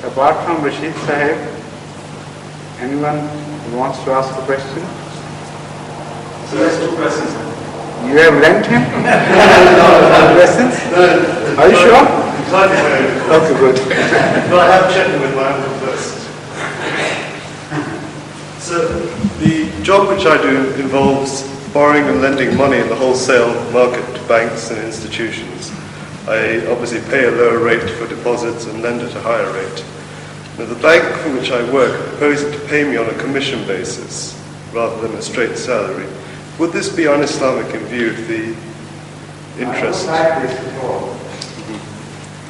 Apart from Rashid Sahib, anyone who wants to ask a question? So there's 2 questions. You have lent him questions? No. Are you sure? Slightly Okay, good. But I have checked with my uncle first. So the job which I do involves borrowing and lending money in the wholesale market to banks and institutions. I obviously pay a lower rate for deposits and lend at a higher rate. Now, the bank for which I work proposes to pay me on a commission basis rather than a straight salary. Would this be un-Islamic in view of the interest? I don't like this at all.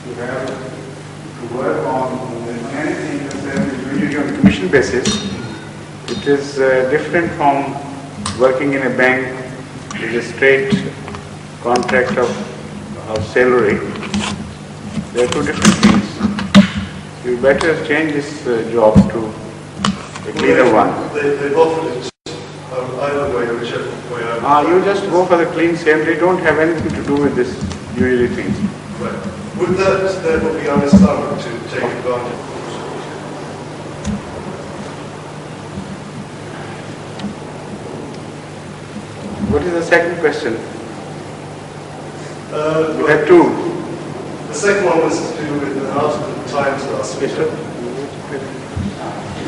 You have to work on anything when you on commission basis. It is different from working in a bank with a straight contract of salary. They are 2 different things. You better change this job to a cleaner one. They've offered it either way, whichever way You just go for the clean sale. They don't have anything to do with this usually things. Right. Would that therefore be un-Islamic to take advantage? What is the second question? You Well, had 2. the second one was to do with an article in the Times last week.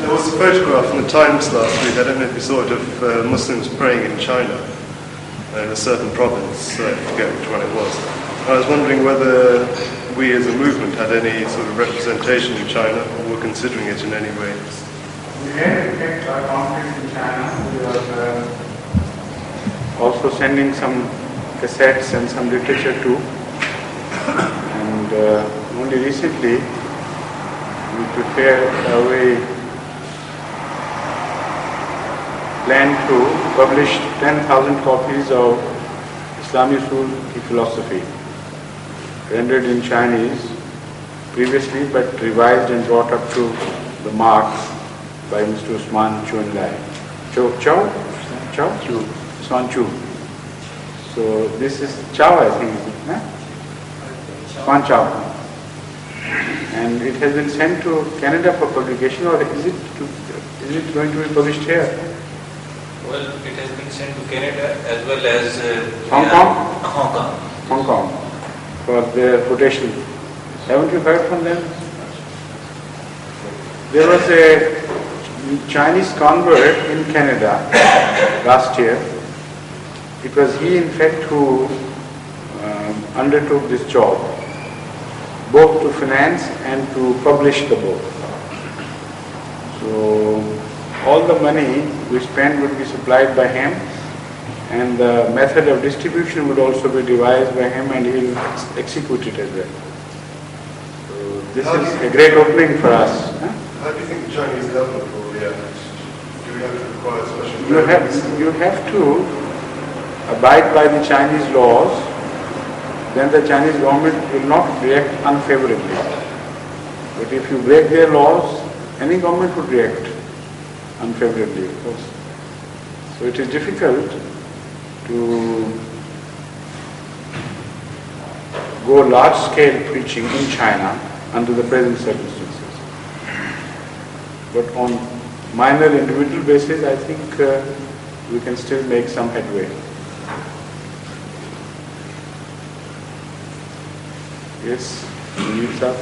There was a photograph in the Times last week, I don't know if you saw it, of Muslims praying in China, in a certain province, I forget which one it was. I was wondering whether we as a movement had any sort of representation in China, or were considering it in any way. We had kept our conference in China. We are also sending some cassettes and some literature too. And only recently we prepared a plan to publish 10,000 copies of Islamic philosophy, rendered in Chinese previously but revised and brought up to the mark by Mr. Usman Chun Lai. Usman Chu. So this is Chow, I think, Usman Chow. And it has been sent to Canada for publication, or is it going to be published here? Well, it has been sent to Canada as well as Hong Kong for their quotation. Haven't you heard from them? There was a Chinese convert in Canada last year. It was he, in fact, who undertook this job, both to finance and to publish the book. So all the money we spend would be supplied by him, and the method of distribution would also be devised by him, and he will execute it as well. So this is a great opening for us. How do you think the Chinese government will react? Do we have to require special You have to abide by the Chinese laws, then the Chinese government will not react unfavorably. But if you break their laws, any government would react unfavorably, of course. So it is difficult to go large-scale preaching in China under the present circumstances. But on minor individual basis, I think we can still make some headway. Yes, needs up.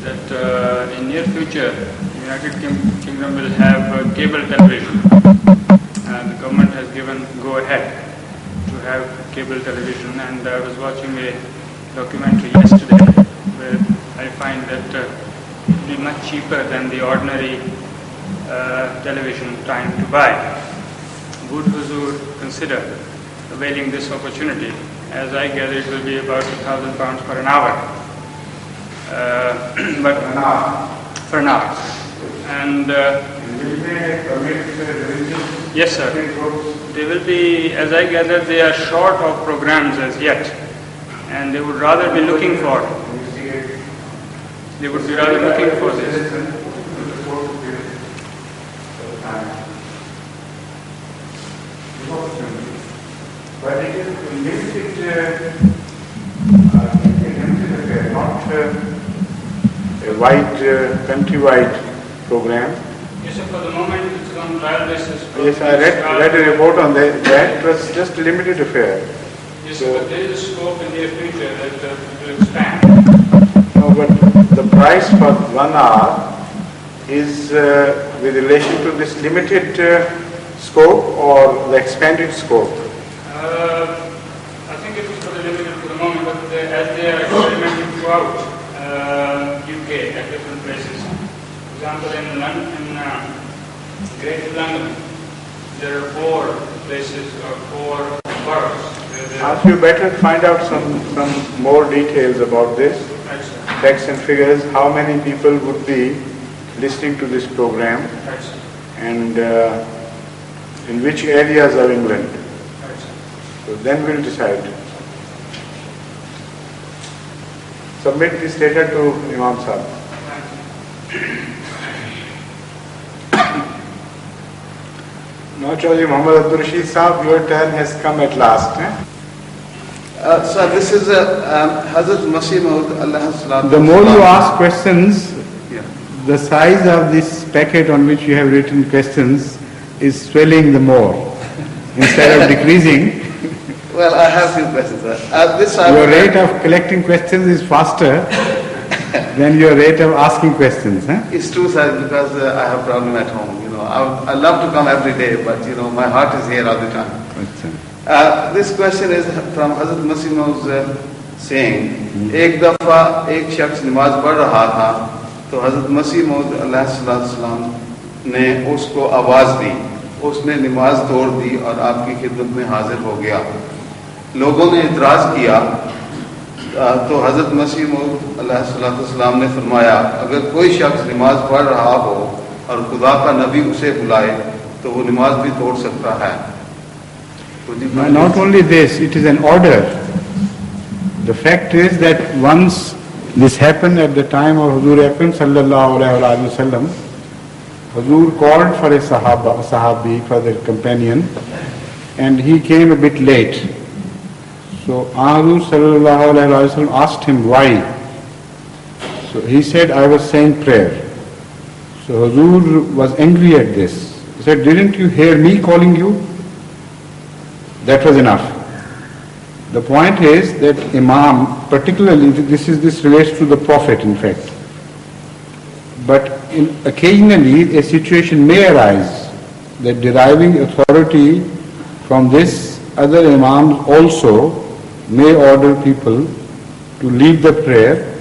That in near future, United Kingdom will have cable television, and the government has given go ahead to have cable television. And I was watching a documentary yesterday where I find that it will be much cheaper than the ordinary television time to buy. Would Huzur consider availing this opportunity? As I gather, it will be about £1,000 for an hour. But for an hour. And yes, sir. They will be, as I gather, they are short of programs as yet, and they would rather be looking for. They would be rather looking for this. But it is limited, not a wide, country-wide program. Yes, sir, for the moment it's on trial basis. Yes, I read a report on that. That was just a limited affair. Yes, sir, but there is a scope in the near future that it will expand. No, but the price for 1 hour is with relation to this limited scope or the expanded scope. I think it was for the limited for the moment, but as they are experimenting throughout UK at different places. For example, in London, Greater London, there are 4 places or 4 boroughs. You better find out some more details about this, Right, sir. facts and figures, how many people would be listening to this program Right, sir. and in which areas of England. Right, sir. So then we'll decide. Submit this data to Imam Sahib. Now, Chaudhry Muhammad Abdul Rashid Sahib, your turn has come at last. So this is Hazrat Masih Maud Allah. The more you ask questions, Yeah. the size of this packet on which you have written questions is swelling the more instead of decreasing. Well, I have few questions. This I Your would- rate of collecting questions is faster than your rate of asking questions. It's true, sir, because I have problem at home. I love to come every day, but my heart is here all the time. This question is from Hazrat Masih Maud saying, एक दफा एक शख्स नमाज पढ़ रहा था, तो हजरत मसीह मौद अलैहिस्सलाम ने उसको आवाज दी, उसने नमाज तोड़ दी और आपकी खिदमत में हाजिर हो गया। लोगों ने इतराज किया, तो हजरत मसीह मौद अलैहिस्सलाम ने फरमाया, अगर कोई शख्स नमाज पढ़ रहा हो और खुदा का नबी उसे बुलाए तो वो नमाज भी तोड़ सकता है। Not only this, it is an order. The fact is that once this happened at the time of Huzur Akram sallallahu alaihi wasallam, Huzur called for a sahabi, for the companion, and he came a bit late. So Huzur sallallahu alaihi wasallam asked him why. So he said, I was saying prayer. So Huzur was angry at this. He said, didn't you hear me calling you? That was enough. The point is that Imam, particularly this relates to the Prophet in fact. But occasionally a situation may arise that deriving authority from this, other Imams also may order people to lead the prayer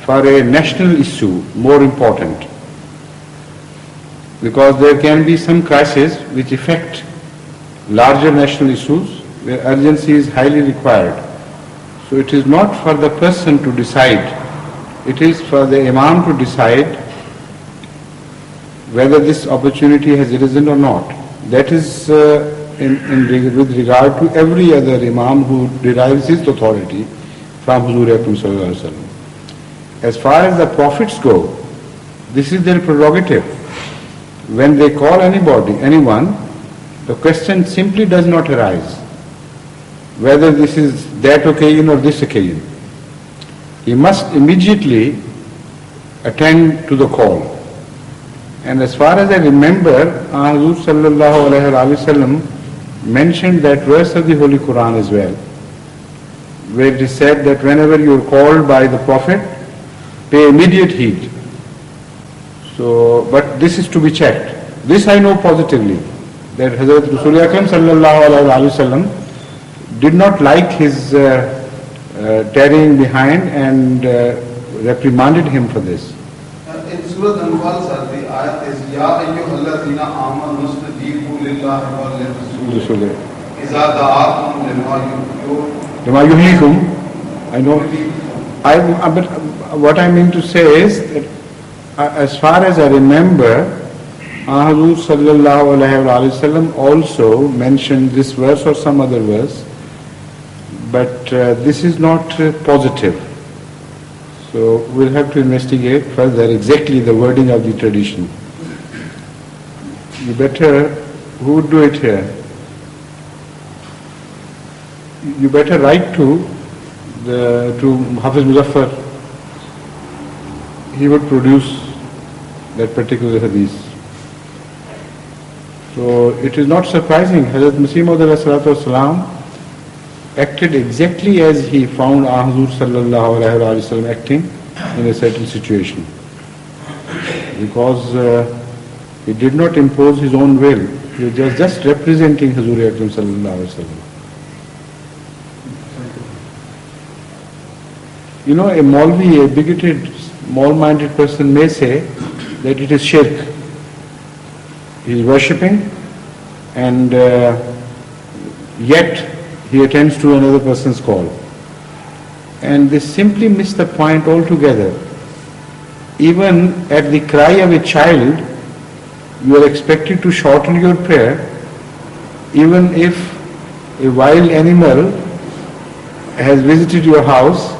for a national issue more important. Because there can be some crises which affect larger national issues where urgency is highly required. So it is not for the person to decide, it is for the Imam to decide whether this opportunity has arisen or not. That is with regard to every other Imam who derives his authority from Huzur Akram sallallahu alaihi wasallam. As far as the Prophets go, this is their prerogative. When they call anyone, the question simply does not arise whether this is that occasion or this occasion. He must immediately attend to the call. And as far as I remember, Huzur sallallahu alaihi wasallam mentioned that verse of the Holy Quran as well, where it is said that whenever you are called by the Prophet, pay immediate heed. So, but this is to be checked. This I know positively, that Hazrat Rasul Akram sallallahu alaihi wasallam did not like his tarrying behind and reprimanded him for this. In Surah Anfal, sir, the ayat is Ya ayyuhalladhina amanu istajibu lillahi wa lirrasul idza da'akum lima yuhyikum. I know. But what I mean to say is that as far as I remember, Huzur sallallahu alaihi wasallam also mentioned this verse or some other verse, but this is not positive. So we'll have to investigate further exactly the wording of the tradition. You better, who would do it here? you better write to Hafiz Muzaffar. He would produce that particular hadith. So it is not surprising. Hazrat Masih Maud ﷺ acted exactly as he found Hazur sallallahu alaihi wasallam acting in a certain situation. Because he did not impose his own will. He was just representing Hazur Akram sallallahu alaihi wasallam. You know, a Maulvi, a bigoted, small-minded person may say that it is shirk. He is worshipping and yet he attends to another person's call. And they simply miss the point altogether. Even at the cry of a child, you are expected to shorten your prayer, even if a wild animal has visited your house.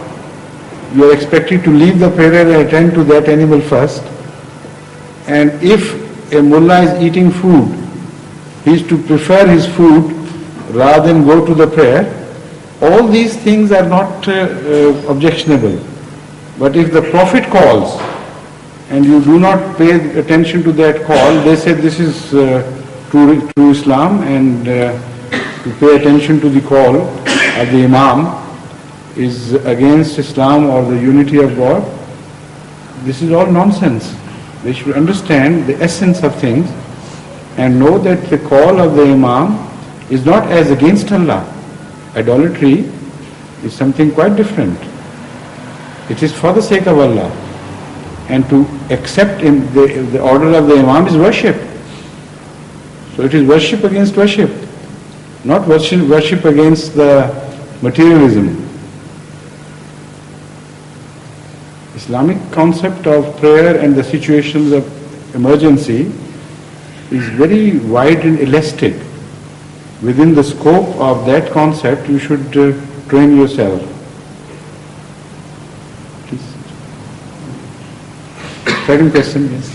You are expected to leave the prayer and attend to that animal first. And if a mullah is eating food, he is to prefer his food rather than go to the prayer. All these things are not objectionable. But if the Prophet calls and you do not pay attention to that call, they say this is true Islam, and to pay attention to the call of the Imam is against Islam or the unity of God. This is all nonsense. They should understand the essence of things and know that the call of the Imam is not as against Allah. Idolatry is something quite different. It is for the sake of Allah. And to accept the order of the Imam is worship. So it is worship against worship, not worship against the materialism. Islamic concept of prayer and the situations of emergency is very wide and elastic. Within the scope of that concept, you should train yourself. Please. Second question, yes.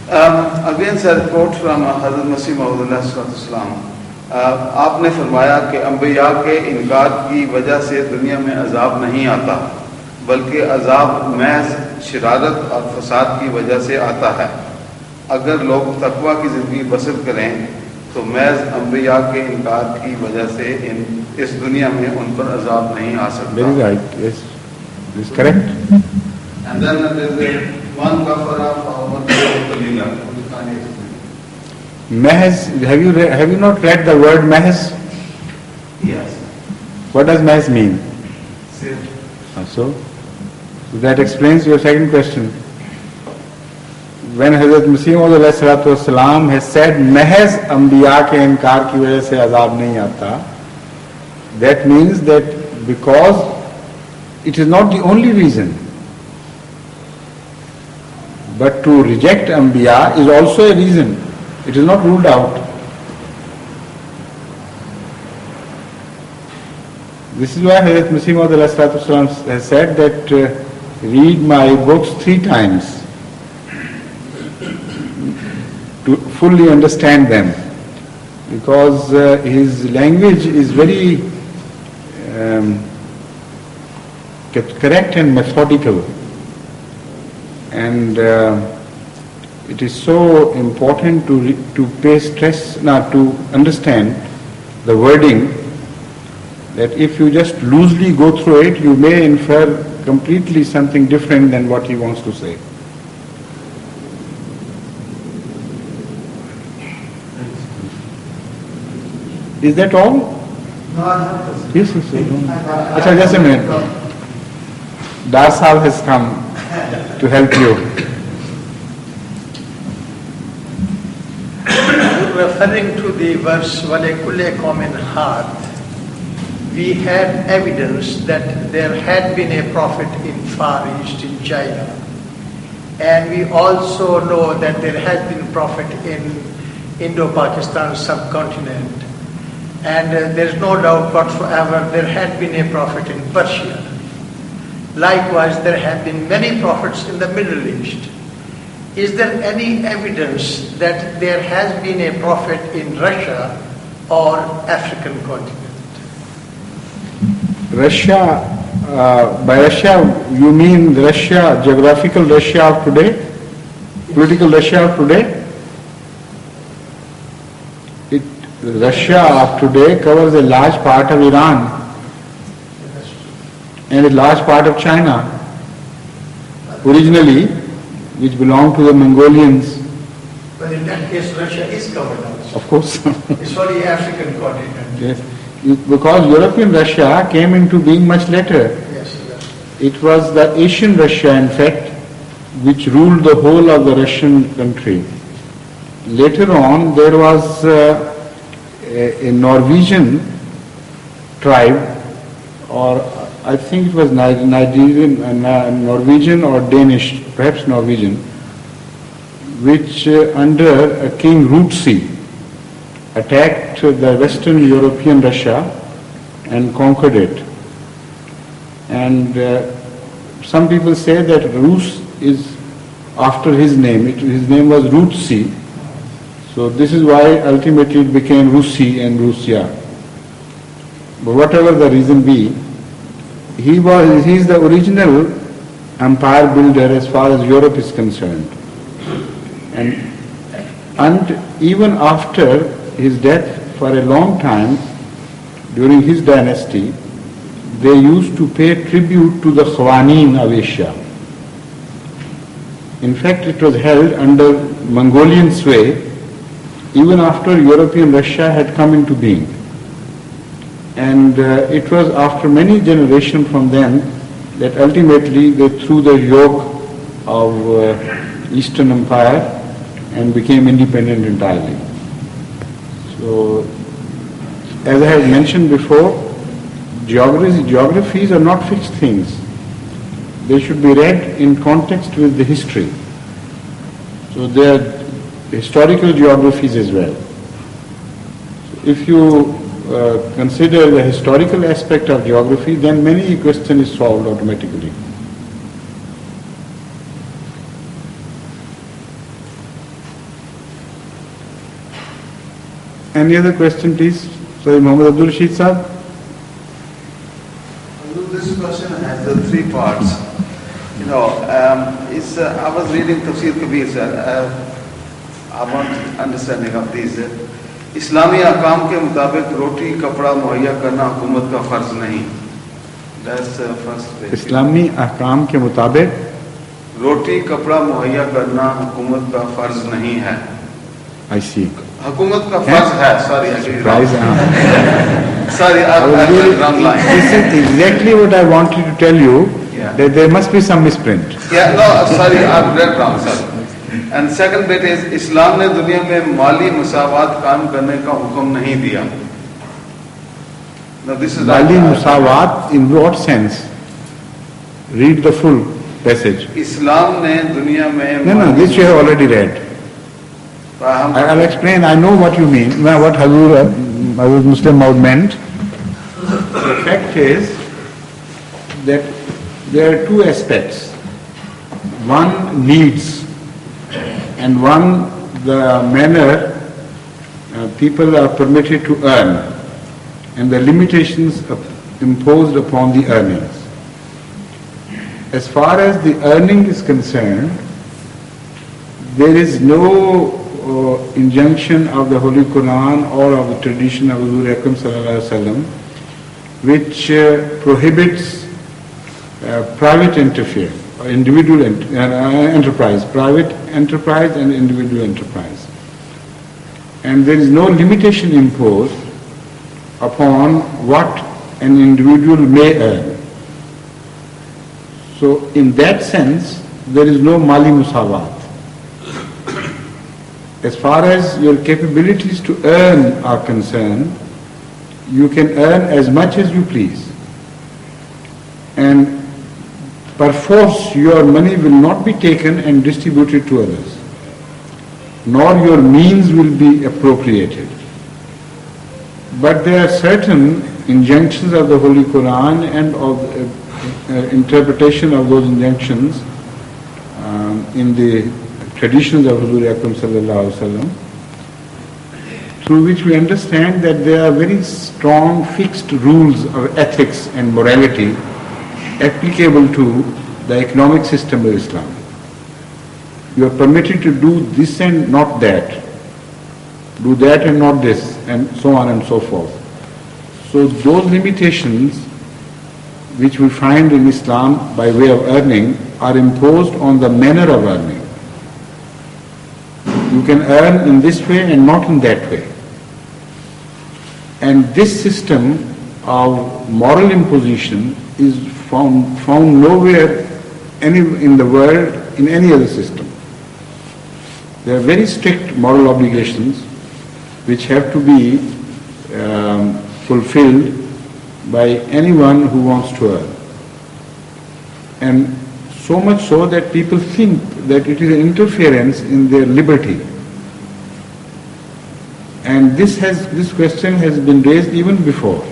Again, sir, quote from Hazrat Masih Maud. आपने फरमाया कि अंबिया के इनकार की वजह से दुनिया में अजाब नहीं आता, बल्कि अजाब महज शरारत और फसाद की वजह से आता है. अगर लोग तकवा की जिंदगी बसर करें तो महज अंबिया के इनकार की वजह से इस दुनिया में उन पर अजाब नहीं आ सकता. Very right, yes, this is correct. And then there is one kafara for one qalila. Mahz, have you not read the word mahz? Yes. What does mahz mean? Sin. So that explains your second question. When Hazrat Masih Maud ﷺ has said महज अंबिया के इनकार की वजह से अजाब नहीं आता, that means that because it is not the only reason, but to reject अंबिया is also a reason. It is not ruled out. This is why Hazrat Masih Maud ﷺ has said that read my books 3 times to fully understand them, because his language is very correct and methodical, and it is so important to pay stress, to understand the wording, that if you just loosely go through it, you may infer completely something different than what he wants to say. Is that all? No, I have Yes, yes, yes. Just a minute. Dar Sahib has come to help you. Referring to the verse وَلِكُلِّ قَوْمٍ هَادٍ, we had evidence that there had been a prophet in Far East, in China. And we also know that there has been a prophet in Indo-Pakistan subcontinent. And there is no doubt whatsoever there had been a prophet in Persia. Likewise, there have been many prophets in the Middle East. Is there any evidence that there has been a prophet in Russia or African continent? Russia, by Russia you mean Russia, geographical Russia of today, political Russia of today? Russia of today covers a large part of Iran and a large part of China, originally, which belonged to the Mongolians. But in that case, Russia is covered also. Of course. It's for the African continent. Yes. Because European Russia came into being much later. Yes, yes. It was the Asian Russia, in fact, which ruled the whole of the Russian country. Later on, there was a Norwegian tribe, or I think it was Norwegian or Danish, perhaps Norwegian, which under King Rutsi attacked the Western European Russia and conquered it. And some people say that Rus is after his name. His name was Rutsi. So this is why ultimately it became Russi and Russia. But whatever the reason be, he is the original empire builder as far as Europe is concerned. And even after his death, for a long time, during his dynasty, they used to pay tribute to the Khwanin of Asia. In fact, it was held under Mongolian sway even after European Russia had come into being. And it was after many generations from them that ultimately they threw the yoke of Eastern Empire and became independent entirely. So, as I have mentioned before, geographies are not fixed things. They should be read in context with the history. So they are historical geographies as well. If you consider the historical aspect of geography, then many question is solved automatically. Any other question, please? Sorry, Muhammad Abdul Rashid Sahab. This question has the three parts. I was reading Tafsir Kabir, sir. I want understanding of these. इस्लामी अहकाम के मुताबिक रोटी कपड़ा मुहैया करना हुकूमत का फर्ज नहीं. That's first basic. इस्लामी अहकाम के मुताबिक रोटी कपड़ा मुहैया करना हुकूमत का फर्ज नहीं है. I see. हुकूमत का फर्ज है. Sorry, I read wrong line. This is exactly what I wanted to tell you. Yeah. That there must be some misprint. Yeah, no, sorry, I've read wrong, sir. And second bit is, इस्लाम ने दुनिया में माली मुसावात कायम करने का हुक्म नहीं दिया. Now this is Mali Musawat, in what sense? Read the full passage. इस्लाम ने दुनिया में No, this you have already read. I'll explain. I know what you mean, what Hazur Muslim Maud meant. The fact is that there are two aspects. One needs, and one the manner people are permitted to earn, and the limitations imposed upon the earnings. As far as the earning is concerned, there is no injunction of the Holy Quran or of the tradition of Huzur Akram Sallallahu Alaihi Wasallam which prohibits private interfere, or individual enterprise, private enterprise and individual enterprise. And there is no limitation imposed upon what an individual may earn. So in that sense, there is no mali musawat. As far as your capabilities to earn are concerned, you can earn as much as you please. And perforce your money will not be taken and distributed to others, nor your means will be appropriated. But there are certain injunctions of the Holy Quran and of interpretation of those injunctions in the traditions of Huzur Akram Sallallahu Alaihi Wasallam through which we understand that there are very strong fixed rules of ethics and morality applicable to the economic system of Islam. You are permitted to do this and not that, do that and not this, and so on and so forth. So those limitations which we find in Islam by way of earning are imposed on the manner of earning. You can earn in this way and not in that way. And this system of moral imposition is found nowhere in the world in any other system. There are very strict moral obligations which have to be fulfilled by anyone who wants to earn. And so much so that people think that it is an interference in their liberty. And this question has been raised even before.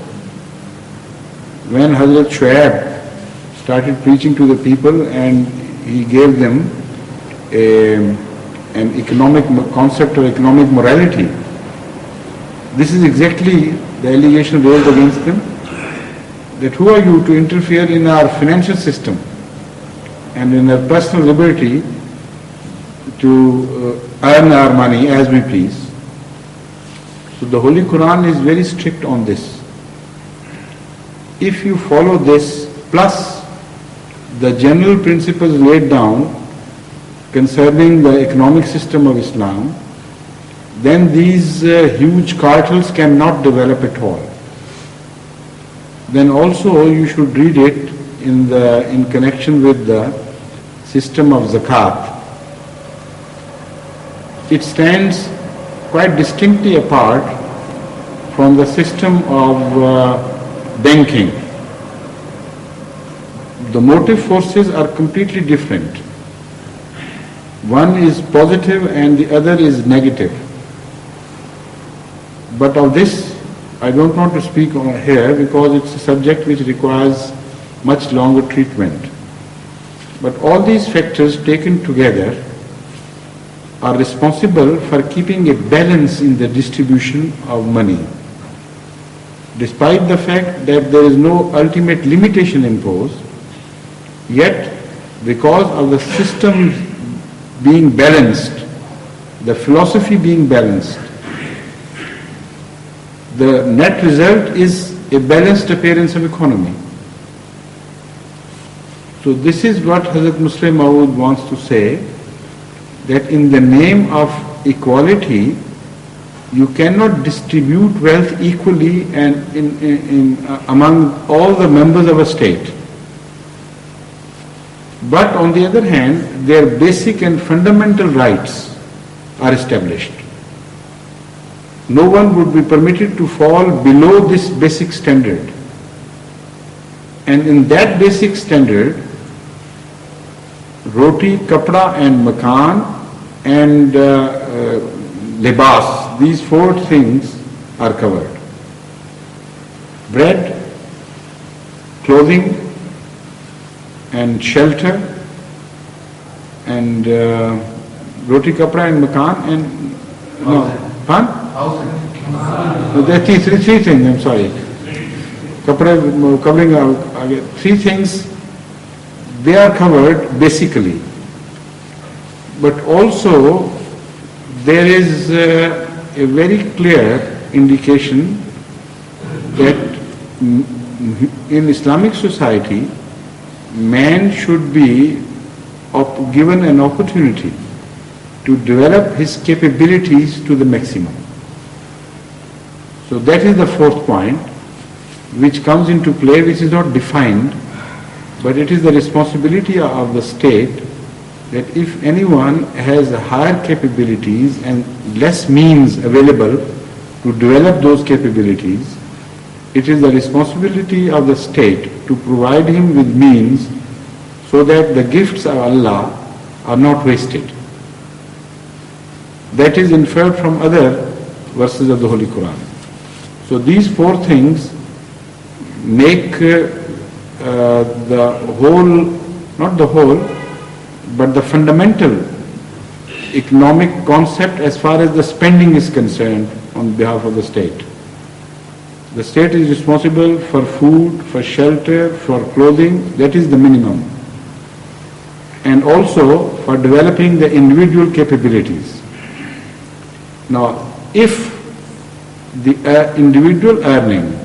When Hazrat Shuaib started preaching to the people and he gave them an economic concept of economic morality, this is exactly the allegation raised against them, that who are you to interfere in our financial system and in our personal liberty to earn our money as we please. So the Holy Quran is very strict on this. If you follow this plus the general principles laid down concerning the economic system of Islam, then these huge cartels cannot develop at all. Then also you should read it in connection with the system of zakat. It stands quite distinctly apart from the system of banking. The motive forces are completely different. One is positive and the other is negative. But of this I don't want to speak here because it's a subject which requires much longer treatment. But all these factors taken together are responsible for keeping a balance in the distribution of money. Despite the fact that there is no ultimate limitation imposed, yet because of the system being balanced, the philosophy being balanced, the net result is a balanced appearance of economy. So this is what Hazrat Musleh Maud wants to say, that in the name of equality, you cannot distribute wealth equally and among all the members of a state. But on the other hand, their basic and fundamental rights are established. No one would be permitted to fall below this basic standard. And in that basic standard, roti, kapda and makan and libas, these four things are covered. Bread, clothing and shelter and roti, kapda and makan and there are three things, I'm sorry. Covering three things, they are covered basically. But also there is a very clear indication that in Islamic society, man should be given an opportunity to develop his capabilities to the maximum. So that is the fourth point which comes into play, which is not defined, but it is the responsibility of the state that if anyone has higher capabilities and less means available to develop those capabilities, it is the responsibility of the state to provide him with means so that the gifts of Allah are not wasted. That is inferred from other verses of the Holy Quran. So these four things make the whole, not the whole, but the fundamental economic concept as far as the spending is concerned on behalf of the state. The state is responsible for food, for shelter, for clothing, that is the minimum. And also for developing the individual capabilities. Now, if the individual earning,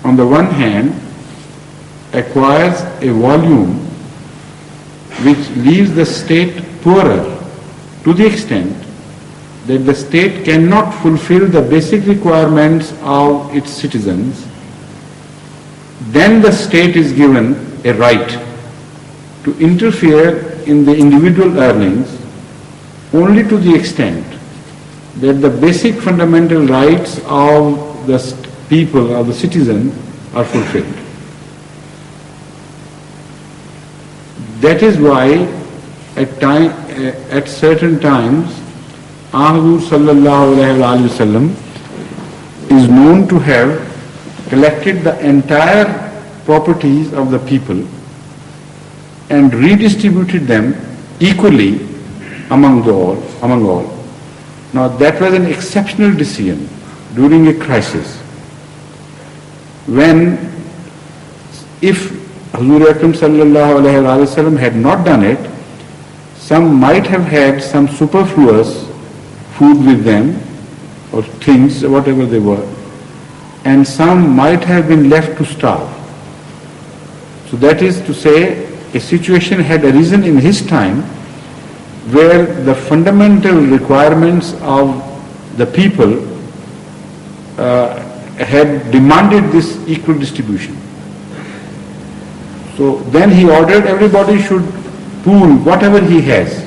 on the one hand, acquires a volume which leaves the state poorer to the extent that the state cannot fulfill the basic requirements of its citizens, then the state is given a right to interfere in the individual earnings only to the extent that the basic fundamental rights of the people, of the citizen, are fulfilled. That is why at certain times, Ahmad sallallahu alayhi wa sallam is known to have collected the entire properties of the people and redistributed them equally among all. Now that was an exceptional decision during a crisis, when if Hazur Akram sallallahu alayhi wa sallam had not done it, some might have had some superfluous food with them, or things, whatever they were, and some might have been left to starve. So that is to say, a situation had arisen in his time where the fundamental requirements of the people had demanded this equal distribution. So then he ordered everybody should pool whatever he has.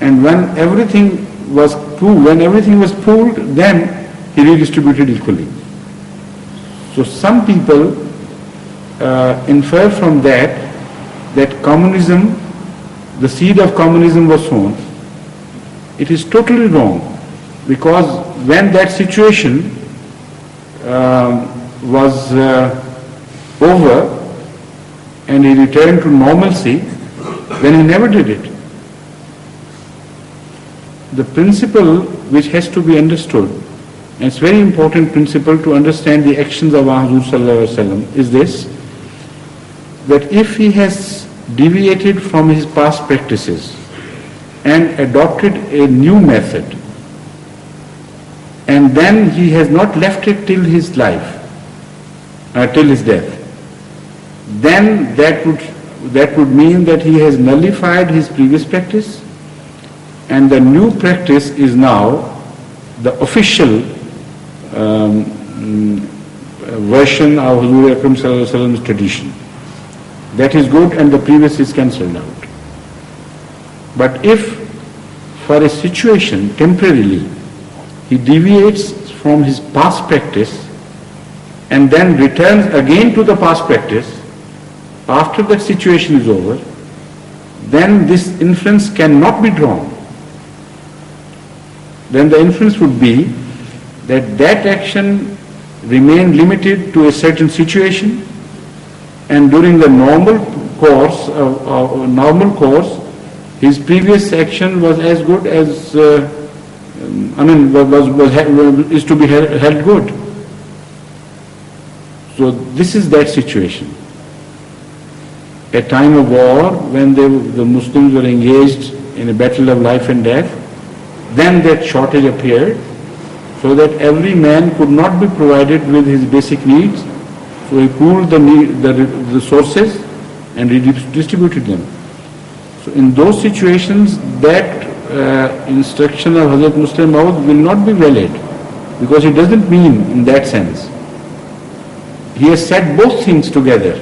And when everything was pooled, then he redistributed equally. So some people infer from that communism, the seed of communism was sown. It is totally wrong, because when that situation was over and he returned to normalcy, then he never did it. The principle which has to be understood, and it's a very important principle to understand the actions of Ahmad sallallahu alaihi wasallam, is this: that if he has deviated from his past practices and adopted a new method, and then he has not left it till his life, till his death, then that would mean that he has nullified his previous practice, and the new practice is now the official version of Hazur Akram sallallahu alaihi wasallam's tradition. That is good, and the previous is cancelled out. But if for a situation temporarily he deviates from his past practice and then returns again to the past practice after that situation is over, then this inference cannot be drawn. Then the inference would be that that action remained limited to a certain situation, and during the normal course, his previous action was as good as, is to be held good. So this is that situation. A time of war, when the Muslims were engaged in a battle of life and death, then that shortage appeared, so that every man could not be provided with his basic needs. So he pooled the resources and redistributed them. So in those situations, that instruction of Hazrat Muslim Maud will not be valid, because it doesn't mean in that sense. He has said both things together.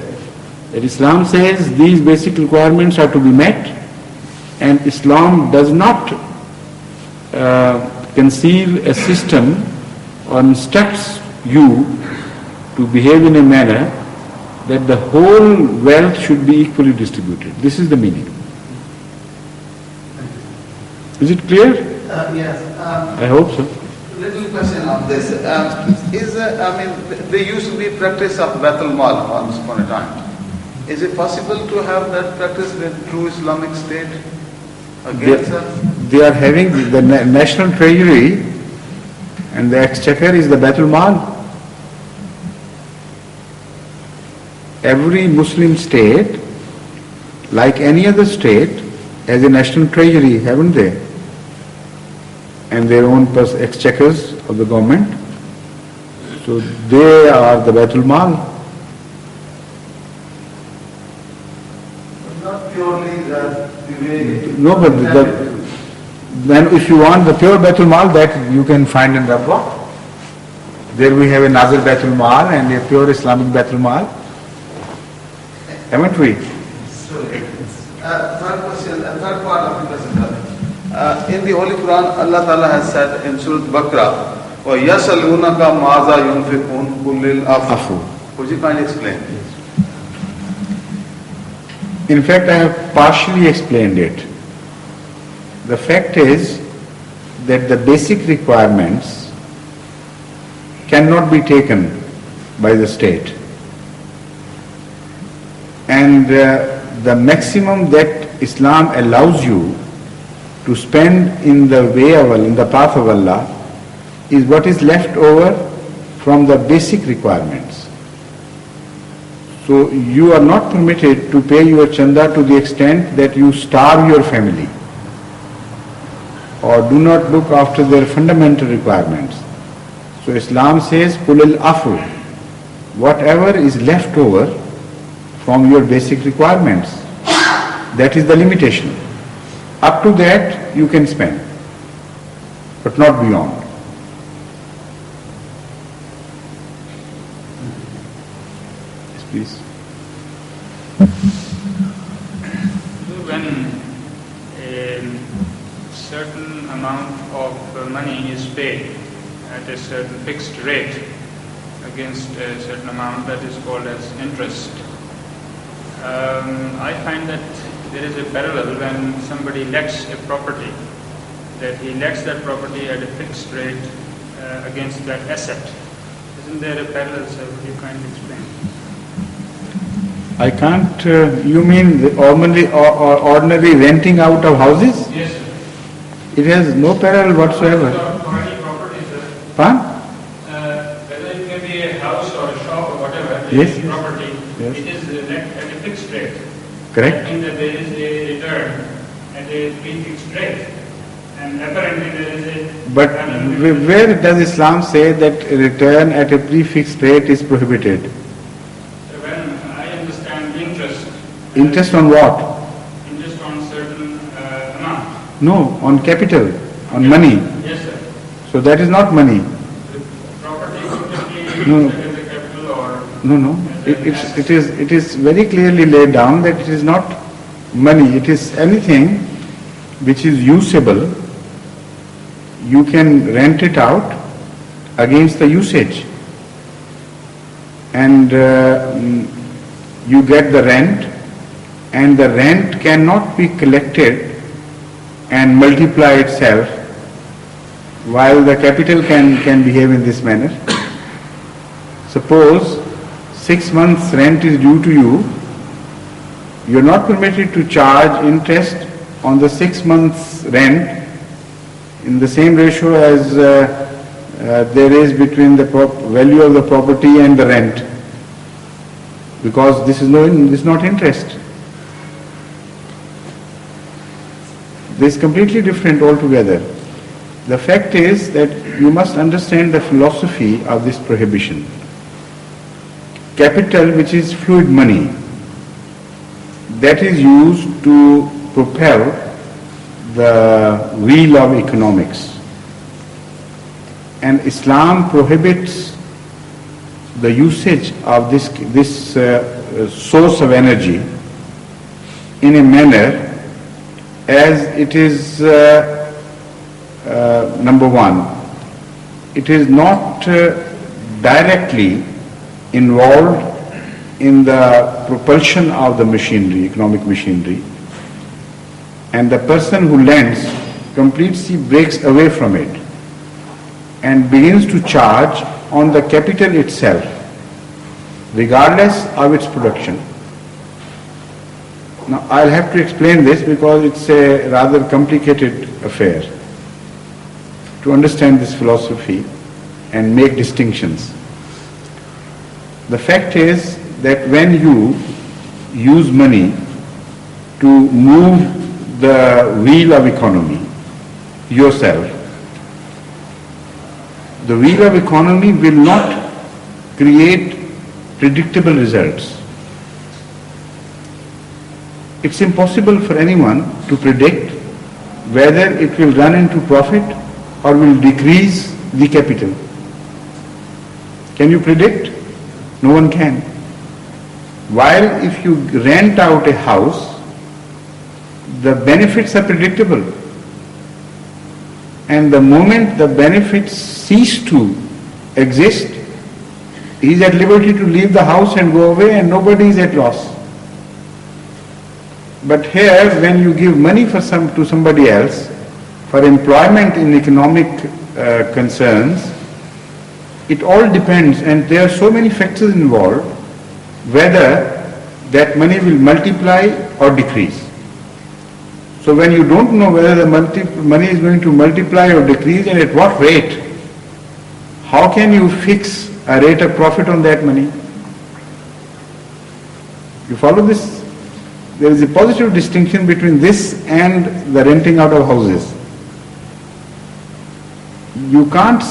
That Islam says these basic requirements are to be met, and Islam does not conceal a system or instructs you to behave in a manner that the whole wealth should be equally distributed. This is the meaning. Is it clear? Yes. I hope so. Little question on this. There used to be practice of Baitul Mal once upon a time. Is it possible to have that practice in a true Islamic state? Again, sir? They are having the national treasury, and the exchequer is the Baitul Mal. Every Muslim state, like any other state, has a national treasury, haven't they? And their own exchequers of the government. So they are the Baitul Mal. Not purely the way... No, but then if you want the pure Baitul Mal, that you can find in Rabwa. There we have a Nazir Baitul Mal and a pure Islamic Baitul Mal. Haven't we? Third question, third part of the question. In the Holy Quran, Allah Ta'ala has said in Surah Baqarah, وَيَسَلُونَكَ مَاذَا يُنْفِقُونَ قُلِ الْعَفْوَ. Could you kindly explain? In fact, I have partially explained it. The fact is that the basic requirements cannot be taken by the state. And the maximum that Islam allows you to spend in the way of Allah, in the path of Allah, is what is left over from the basic requirements. So you are not permitted to pay your chanda to the extent that you starve your family or do not look after their fundamental requirements. So Islam says, Kulil afu, whatever is left over from your basic requirements, that is the limitation. Up to that you can spend, but not beyond. Yes, please. When a certain amount of money is paid at a certain fixed rate against a certain amount that is called as interest, I find that there is a parallel when somebody lets a property, that he lets that property at a fixed rate against that asset. Isn't there a parallel, sir? Would you kindly explain? I can't, you mean the ordinary renting out of houses? Yes, sir. It has no parallel whatsoever. For any property, sir. Fine? Whether it may be a house or a shop or whatever, Yes. any property, Yes. it is let at a fixed rate. Correct? I think that there is a return at a prefixed rate, and apparently there is a... But where does Islam say that return at a prefixed rate is prohibited? So when I understand interest... Interest on what? Interest on certain amount. No, on capital, on money. Yes, sir. So that is not money. The property could be No. used as a capital or... No. It is very clearly laid down that it is not money. It is anything which is usable. You can rent it out against the usage, and you get the rent, and the rent cannot be collected and multiply itself, while the capital can behave in this manner. Suppose 6 months rent is due to you, you are not permitted to charge interest on the 6 months rent in the same ratio as there is between the value of the property and the rent, because this is not interest. This is completely different altogether. The fact is that you must understand the philosophy of this prohibition. Capital, which is fluid money, that is used to propel the wheel of economics. And Islam prohibits the usage of this source of energy in a manner as it is, number one, it is not directly involved in the propulsion of the machinery, economic machinery, and the person who lends completely breaks away from it and begins to charge on the capital itself, regardless of its production. Now, I'll have to explain this because it's a rather complicated affair to understand this philosophy and make distinctions. The fact is that when you use money to move the wheel of economy yourself, the wheel of economy will not create predictable results. It's impossible for anyone to predict whether it will run into profit or will decrease the capital. Can you predict? No one can. While if you rent out a house, the benefits are predictable. And the moment the benefits cease to exist, he is at liberty to leave the house and go away and nobody is at loss. But here, when you give money to somebody else for employment in economic concerns, it all depends, and there are so many factors involved, whether that money will multiply or decrease. So when you don't know whether the money is going to multiply or decrease and at what rate, how can you fix a rate of profit on that money? You follow this? There is a positive distinction between this and the renting out of houses. You can't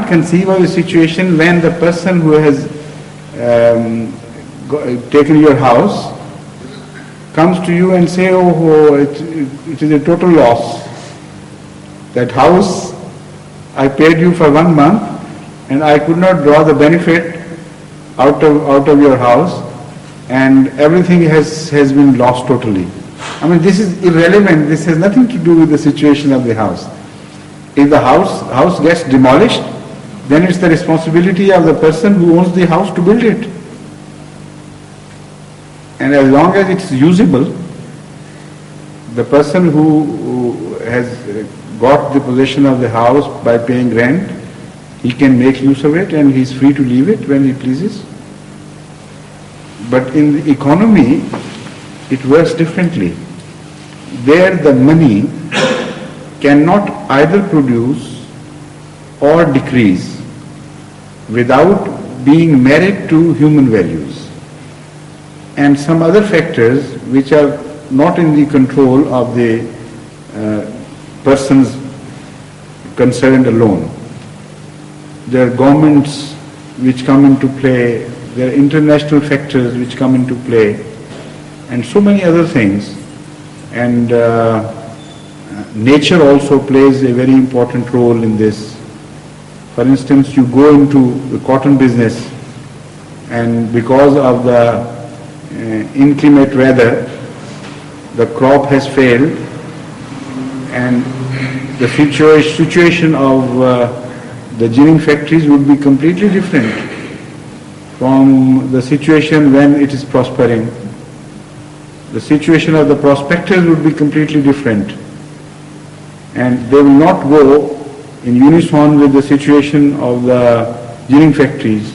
conceive of a situation when the person who has taken your house comes to you and say, it is a total loss. That house, I paid you for 1 month and I could not draw the benefit out of your house, and everything has been lost totally. I mean, this is irrelevant. This has nothing to do with the situation of the house. If the house gets demolished, then it's the responsibility of the person who owns the house to build it. And as long as it's usable, the person who has got the possession of the house by paying rent, he can make use of it and he's free to leave it when he pleases. But in the economy, it works differently. There the money cannot either produce or decrease without being married to human values and some other factors which are not in the control of the persons concerned alone. There are governments which come into play, there are international factors which come into play, and so many other things. And nature also plays a very important role in this. For instance, you go into the cotton business, and because of the inclement weather, the crop has failed, and the situation of the ginning factories would be completely different from the situation when it is prospering. The situation of the prospectors would be completely different, and they will not go in unison with the situation of the ginning factories.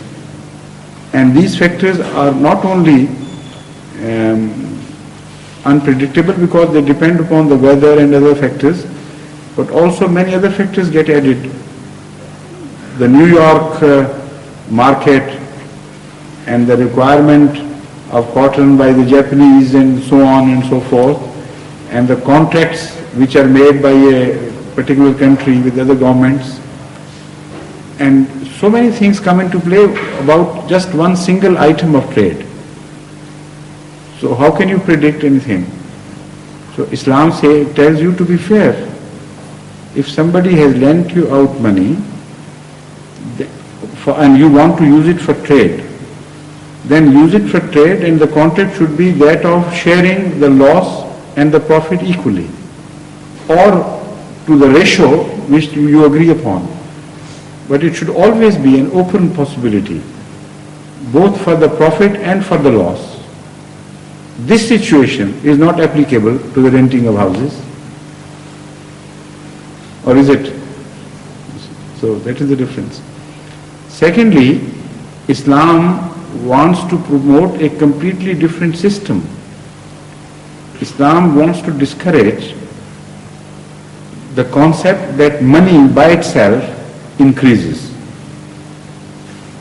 And these factors are not only unpredictable because they depend upon the weather and other factors, but also many other factors get added. The New York market and the requirement of cotton by the Japanese and so on and so forth, and the contracts which are made by a particular country with other governments, and so many things come into play about just one single item of trade. So how can you predict anything? So Islam tells you to be fair. If somebody has lent you out money and you want to use it for trade, then use it for trade, and the contract should be that of sharing the loss and the profit equally, or to the ratio which you agree upon. But it should always be an open possibility, both for the profit and for the loss. This situation is not applicable to the renting of houses, or is it? So that is the difference. Secondly, Islam wants to promote a completely different system Islam wants to discourage the concept that money by itself increases.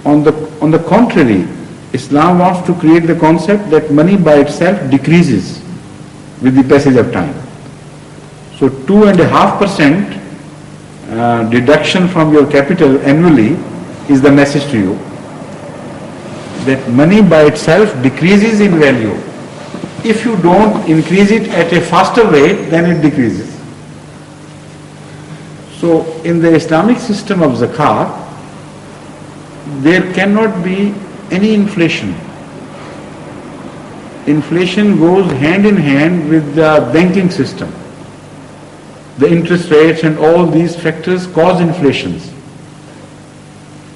On the contrary, Islam wants to create the concept that money by itself decreases with the passage of time. So 2.5% deduction from your capital annually is the message to you that money by itself decreases in value. If you don't increase it at a faster rate, then it decreases. So in the Islamic system of zakat, there cannot be any inflation. Inflation goes hand in hand with the banking system. The interest rates and all these factors cause inflations.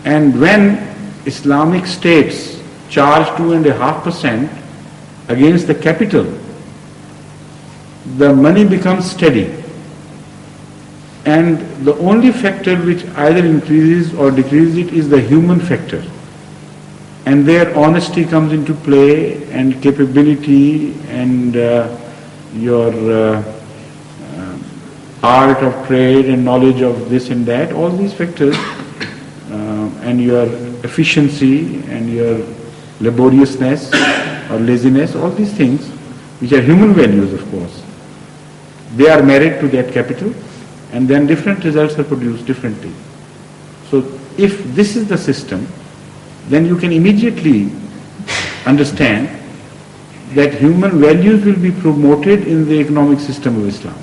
And when Islamic states charge 2.5% against the capital, the money becomes steady. And the only factor which either increases or decreases it is the human factor. And there honesty comes into play, and capability, and your art of trade and knowledge of this and that, all these factors, and your efficiency and your laboriousness or laziness, all these things, which are human values of course, they are married to that capital, and then different results are produced differently. So if this is the system, then you can immediately understand that human values will be promoted in the economic system of Islam.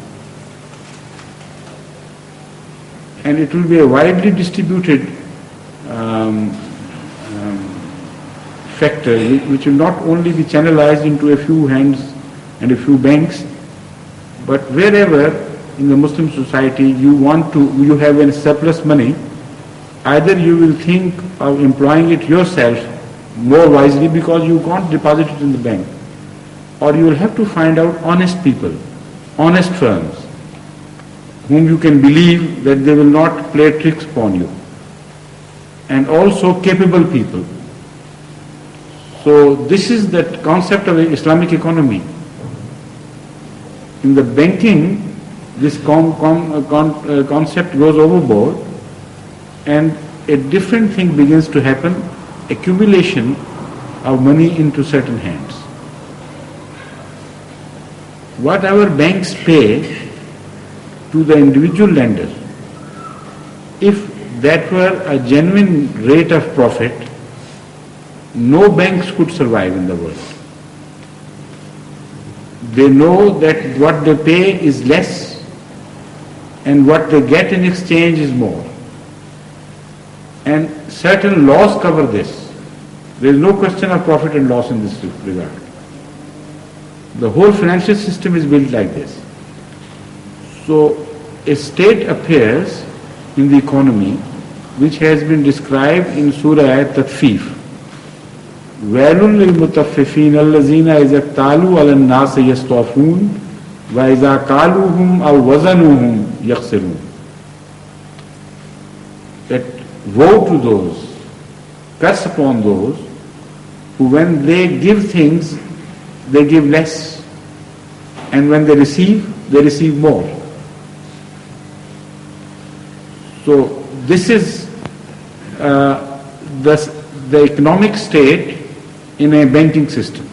And it will be a widely distributed factor which will not only be channelized into a few hands and a few banks, but wherever in the Muslim society you have a surplus money, either you will think of employing it yourself more wisely because you can't deposit it in the bank, or you will have to find out honest people, honest firms, whom you can believe that they will not play tricks upon you, and also capable people. So this is the concept of Islamic economy. In the banking, this concept goes overboard, and a different thing begins to happen, accumulation of money into certain hands. What our banks pay to the individual lender, if that were a genuine rate of profit, no banks could survive in the world. They know that what they pay is less and what they get in exchange is more. And certain laws cover this. There is no question of profit and loss in this regard. The whole financial system is built like this. So a state appears in the economy which has been described in Surah At-Tatfif. وَيْلٌ لِلْمُطَفِّفِينَ الَّذِينَ إِذَا اكْتَالُوا عَلَى النَّاسِ يَسْتَوْفُونَ وَإِذَا كَالُوهُمْ أَوْ وَزَنُوهُمْ يَخْسِرُونَ. That woe to those, curse upon those who when they give things, they give less, and when they receive more. So this is the economic state in a banking system.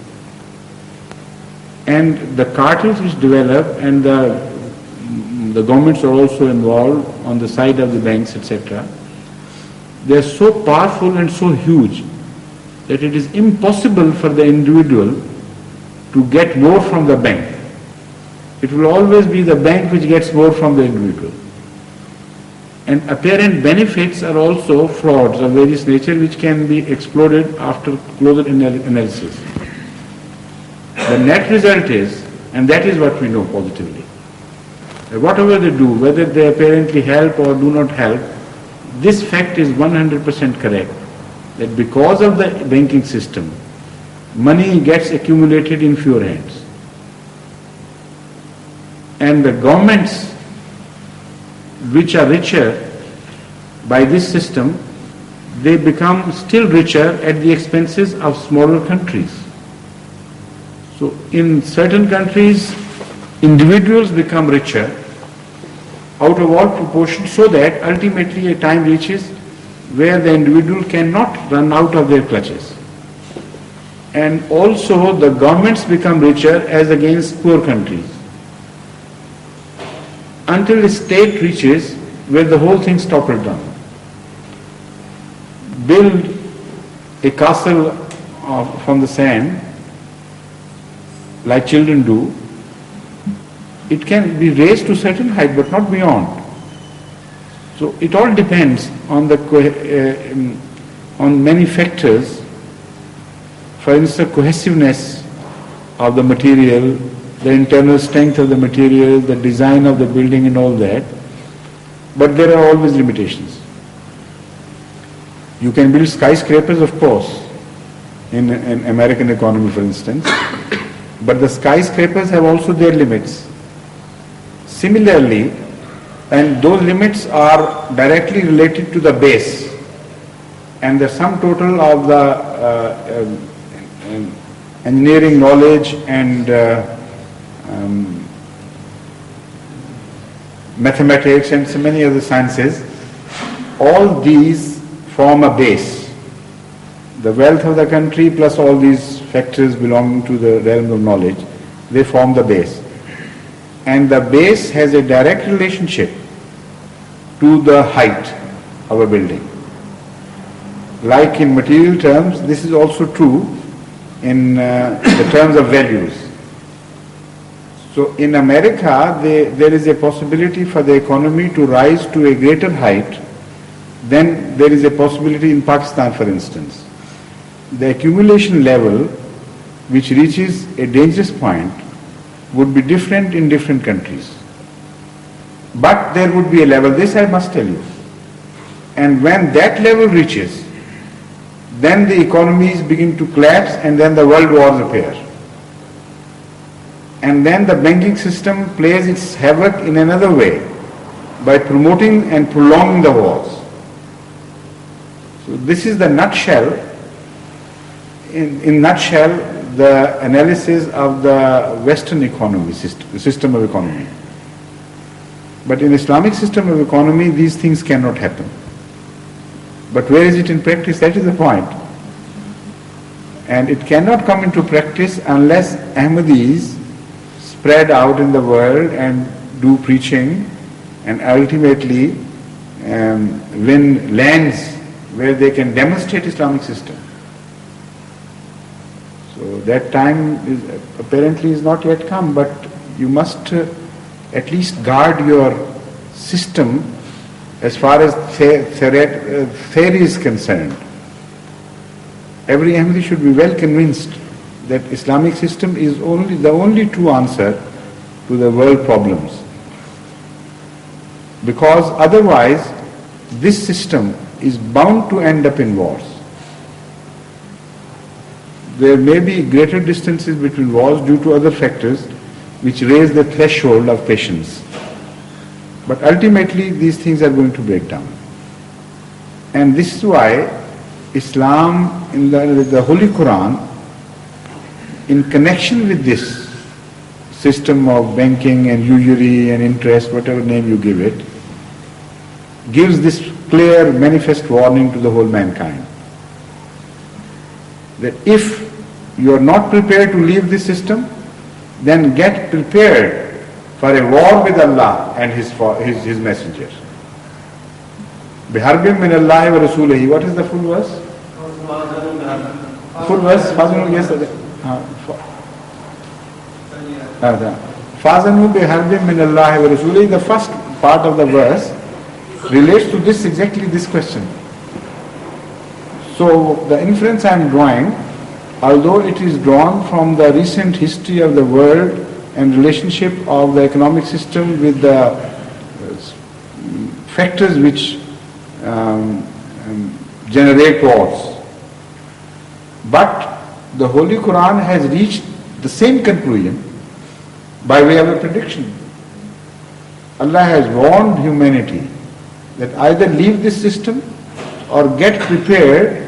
And the cartels which develop, and the governments are also involved on the side of the banks, etc. They are so powerful and so huge that it is impossible for the individual to get more from the bank. It will always be the bank which gets more from the individual. And apparent benefits are also frauds of various nature which can be exploited after closer analysis. The net result is, and that is what we know positively, that whatever they do, whether they apparently help or do not help, this fact is 100% correct, that because of the banking system, money gets accumulated in fewer hands. And the governments which are richer by this system, they become still richer at the expenses of smaller countries. So So in certain countries, individuals become richer out of all proportion, so that ultimately a time reaches where the individual cannot run out of their clutches. And also the governments become richer as against poor countries, until the state reaches where the whole thing's toppled down. Build a castle from the sand, like children do. It can be raised to a certain height, but not beyond. So it all depends on on many factors. For instance, cohesiveness of the material, the internal strength of the material, the design of the building and all that. But there are always limitations. You can build skyscrapers, of course, in American economy, for instance, but the skyscrapers have also their limits. Similarly, and those limits are directly related to the base, and the sum total of the engineering knowledge and mathematics and so many other sciences, all these form a base. The wealth of the country plus all these factors belonging to the realm of knowledge, they form the base. And the base has a direct relationship to the height of a building. Like in material terms, this is also true in the terms of values. So in America, there is a possibility for the economy to rise to a greater height than there is a possibility in Pakistan, for instance. The accumulation level, which reaches a dangerous point, would be different in different countries. But there would be a level, this I must tell you. And when that level reaches, then the economies begin to collapse and then the world wars appear. And then the banking system plays its havoc in another way by promoting and prolonging the wars. So this is the nutshell, in nutshell, the analysis of the Western economy, system of economy. But in Islamic system of economy, these things cannot happen. But where is it in practice? That is the point. And it cannot come into practice unless Ahmadis spread out in the world and do preaching and ultimately win lands where they can demonstrate Islamic system. So that time apparently is not yet come, but you must at least guard your system as far as theory is concerned. Every Ahmadi should be well convinced that Islamic system is the only true answer to the world problems. Because otherwise, this system is bound to end up in wars. There may be greater distances between wars due to other factors which raise the threshold of patience. But ultimately, these things are going to break down. And this is why Islam, in the Holy Quran, in connection with this system of banking and usury and interest, whatever name you give it, gives this clear manifest warning to the whole mankind. That if you are not prepared to leave this system, then get prepared for a war with Allah and His Messenger. بِحَرْبٍ مِّنَ اللَّهِ وَرَسُولِهِ. What is the full verse? Full verse? فَازَنُوا بِحَرْبٍ مِّنَ اللَّهِ وَرَسُولِهِ. The first part of the verse relates to this, exactly this question. So the inference I am drawing, although it is drawn from the recent history of the world and relationship of the economic system with the factors which generate wars, but the Holy Quran has reached the same conclusion by way of a prediction. Allah has warned humanity that either leave this system or get prepared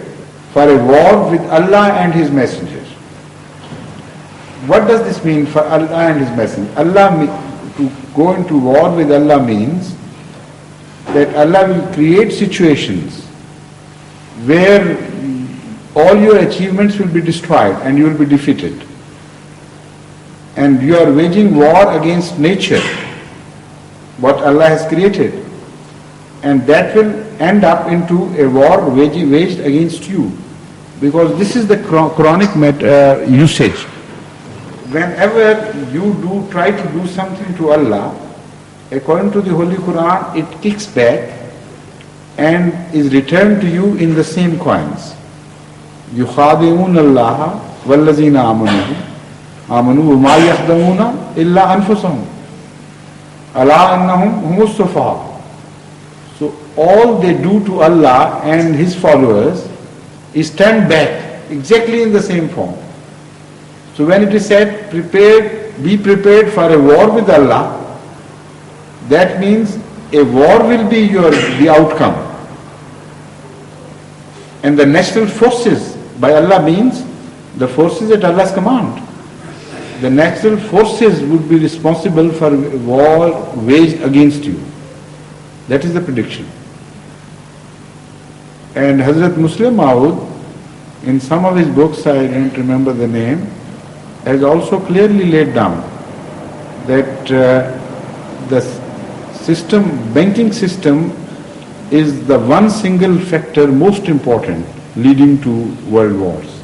for a war with Allah and His Messenger. what does this mean for Allah and His Messenger? To go into war with Allah means that Allah will create situations where all your achievements will be destroyed and you will be defeated. And you are waging war against nature, what Allah has created. And that will end up into a war waged against you. Because this is the chronic usage. Whenever you try to do something to Allah, according to the Holy Quran, it kicks back and is returned to you in the same coins. يُخَادِعُونَ اللَّهَ وَالَّذِينَ آمَنُوا وَمَا يَخْدَعُونَ إِلَّا أَنفُسَهُمْ أَلَا أَنَّهُمْ هُمُ السُّفَهَاءُ. So all they do to Allah and His followers is turned back exactly in the same form. So when it is said, be prepared for a war with Allah, that means a war will be the outcome. And the natural forces by Allah means the forces at Allah's command. The natural forces would be responsible for a war waged against you. That is the prediction. And Hazrat Muslim Maud, in some of his books, I don't remember the name, has also clearly laid down that the banking system is the one single factor most important leading to world wars.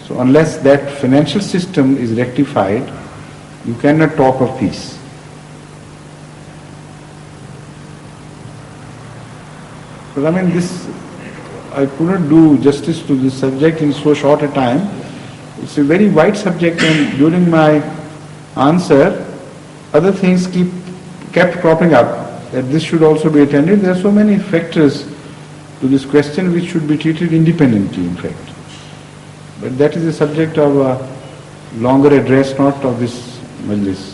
So unless that financial system is rectified, you cannot talk of peace. But I mean, I couldn't do justice to this subject in so short a time. It's a very wide subject, and during my answer, other things kept cropping up, that this should also be attended. There are so many factors to this question which should be treated independently, in fact. But that is the subject of a longer address, not of this majlis.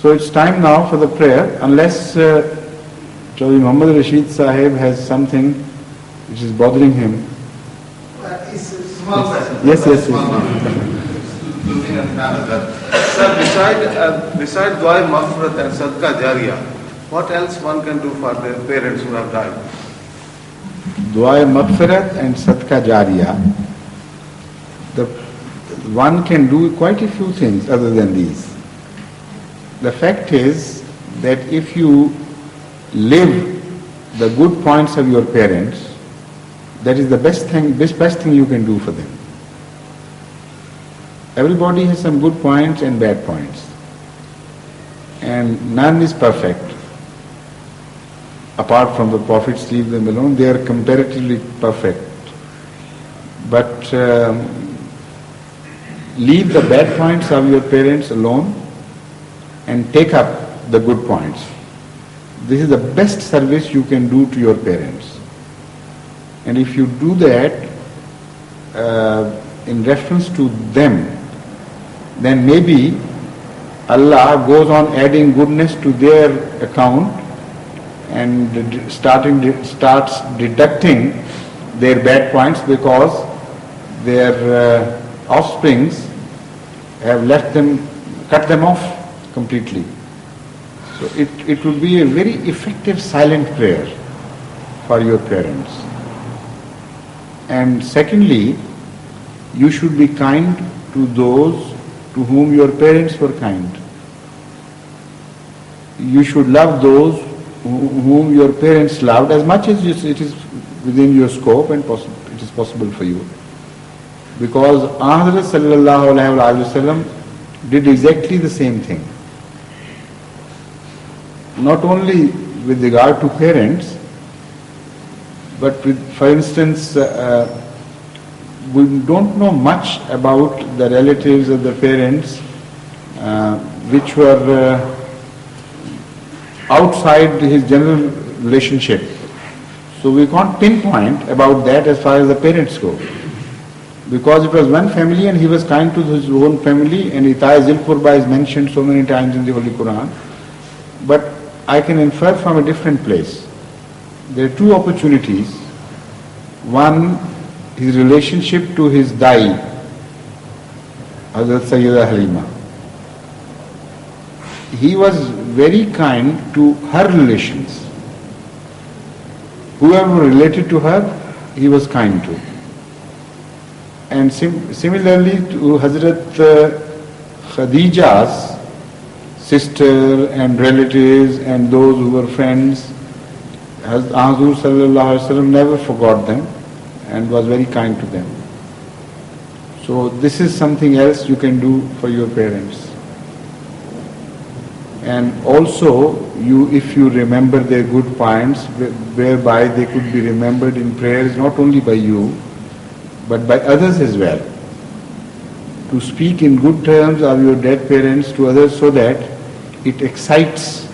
So it's time now for the prayer, unless Chaudhry Muhammad Rashid Sahib has something which is bothering him. It's a small question. Yes. Sir, beside Dua Maghfirat and Sadqa Jariyah, what else one can do for their parents who have died? Dua Maghfirat and Sadqa Jariyah, one can do quite a few things other than these. The fact is that if you live the good points of your parents, that is the best thing you can do for them. Everybody has some good points and bad points, and none is perfect. Apart from the prophets, leave them alone, they are comparatively perfect. But leave the bad points of your parents alone and take up the good points. This is the best service you can do to your parents. And if you do that in reference to them, then maybe Allah goes on adding goodness to their account and starts deducting their bad points, because their offsprings have cut them off completely. So it would be a very effective silent prayer for your parents. And secondly, you should be kind to those to whom your parents were kind. You should love those whom your parents loved as much as it is within your scope and it is possible for you. Because Ahmad sallallahu alaihi wasallam did exactly the same thing. Not only with regard to parents, but for instance, we don't know much about the relatives of the parents which were outside his general relationship. So we can't pinpoint about that as far as the parents go. Because it was one family and he was kind to his own family, and Ita Zil Qurba is mentioned so many times in the Holy Quran. But I can infer from a different place. There are two opportunities. One, his relationship to his Dai, Hazrat Sayyida Halima. He was very kind to her relations. Whoever related to her, he was kind to. And similarly to Hazrat Khadija's sister and relatives and those who were friends, Hazrat Sallallahu Alaihi Wasallam never forgot them and was very kind to them. So this is something else you can do for your parents. And also, if you remember their good points, whereby they could be remembered in prayers not only by you, but by others as well. To speak in good terms of your dead parents to others so that it excites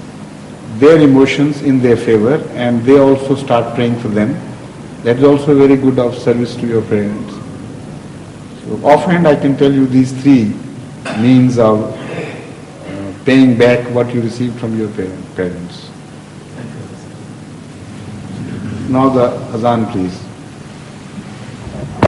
their emotions in their favor and they also start praying for them. That is also very good of service to your parents. So offhand I can tell you these three means of paying back what you received from your parents. Now the azan please.